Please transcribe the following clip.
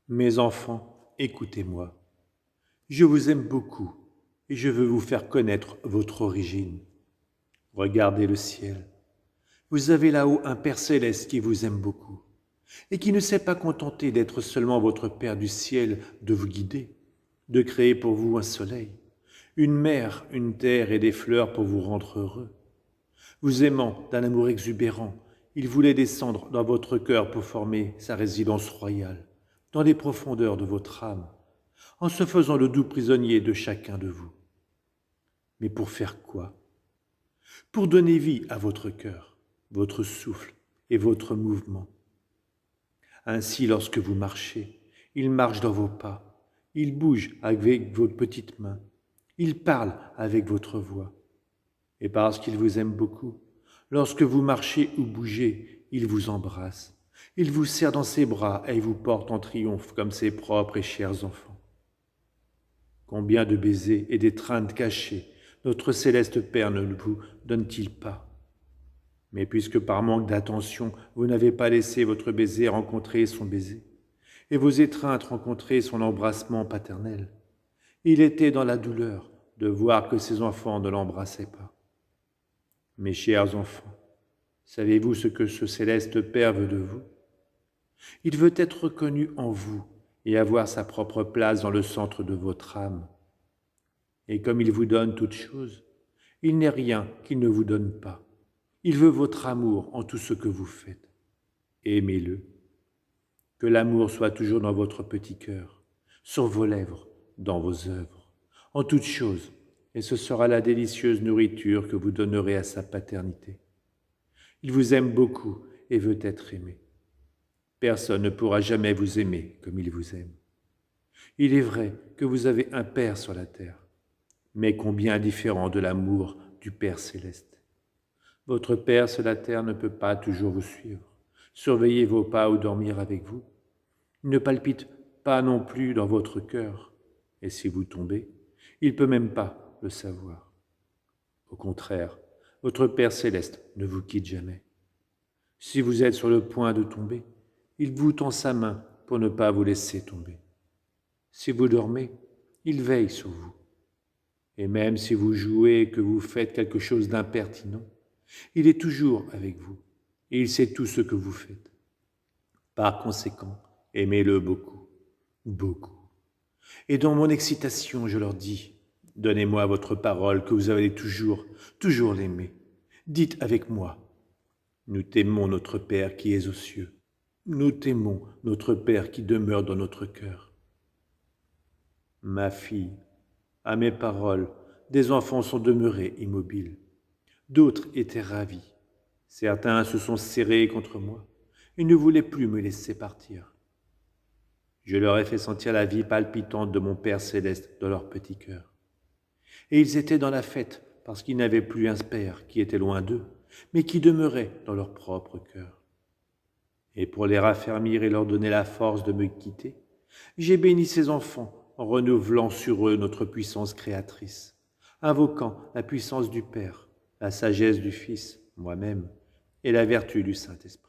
Mes enfants, écoutez-moi. Je vous aime beaucoup et je veux vous faire connaître votre origine. Regardez le ciel. Vous avez là-haut un Père céleste qui vous aime beaucoup et qui ne s'est pas contenté d'être seulement votre Père du ciel, de vous guider, de créer pour vous un soleil, une mer, une terre et des fleurs pour vous rendre heureux. Vous aimant d'un amour exubérant, il voulait descendre dans votre cœur pour former sa résidence royale, dans les profondeurs de votre âme, en se faisant le doux prisonnier de chacun de vous. Mais pour faire quoi? Pour donner vie à votre cœur, votre souffle et votre mouvement. Ainsi, lorsque vous marchez, il marche dans vos pas, il bouge avec vos petites mains, il parle avec votre voix. Et parce qu'il vous aime beaucoup, lorsque vous marchez ou bougez, il vous embrasse, il vous serre dans ses bras et vous porte en triomphe comme ses propres et chers enfants. Combien de baisers et d'étreintes cachées notre céleste Père ne vous donne-t-il pas? Mais puisque par manque d'attention, vous n'avez pas laissé votre baiser rencontrer son baiser, et vos étreintes rencontrer son embrassement paternel, il était dans la douleur de voir que ses enfants ne l'embrassaient pas. Mes chers enfants, savez-vous ce que ce céleste Père veut de vous? Il veut être reconnu en vous et avoir sa propre place dans le centre de votre âme. Et comme il vous donne toutes choses, il n'est rien qu'il ne vous donne pas. Il veut votre amour en tout ce que vous faites. Aimez-le. Que l'amour soit toujours dans votre petit cœur, sur vos lèvres, dans vos œuvres, en toutes choses, et ce sera la délicieuse nourriture que vous donnerez à sa paternité. Il vous aime beaucoup et veut être aimé. Personne ne pourra jamais vous aimer comme il vous aime. Il est vrai que vous avez un Père sur la terre, mais combien différent de l'amour du Père céleste. Votre Père sur la terre ne peut pas toujours vous suivre, surveiller vos pas ou dormir avec vous. Il ne palpite pas non plus dans votre cœur, et si vous tombez, il ne peut même pas le savoir. Au contraire, votre Père céleste ne vous quitte jamais. Si vous êtes sur le point de tomber, il vous tend sa main pour ne pas vous laisser tomber. Si vous dormez, il veille sur vous. Et même si vous jouez et que vous faites quelque chose d'impertinent, il est toujours avec vous et il sait tout ce que vous faites. Par conséquent, aimez-le beaucoup, beaucoup. Et dans mon excitation, je leur dis, donnez-moi votre parole que vous allez toujours, toujours l'aimer. Dites avec moi, nous t'aimons notre Père qui est aux cieux. Nous t'aimons notre Père qui demeure dans notre cœur. Ma fille, à mes paroles, des enfants sont demeurés immobiles. D'autres étaient ravis. Certains se sont serrés contre moi et ne voulaient plus me laisser partir. Je leur ai fait sentir la vie palpitante de mon Père céleste dans leur petit cœur. Et ils étaient dans la fête parce qu'ils n'avaient plus un Père qui était loin d'eux, mais qui demeurait dans leur propre cœur. Et pour les raffermir et leur donner la force de me quitter, j'ai béni ces enfants en renouvelant sur eux notre puissance créatrice, invoquant la puissance du Père, la sagesse du Fils, moi-même, et la vertu du Saint-Esprit.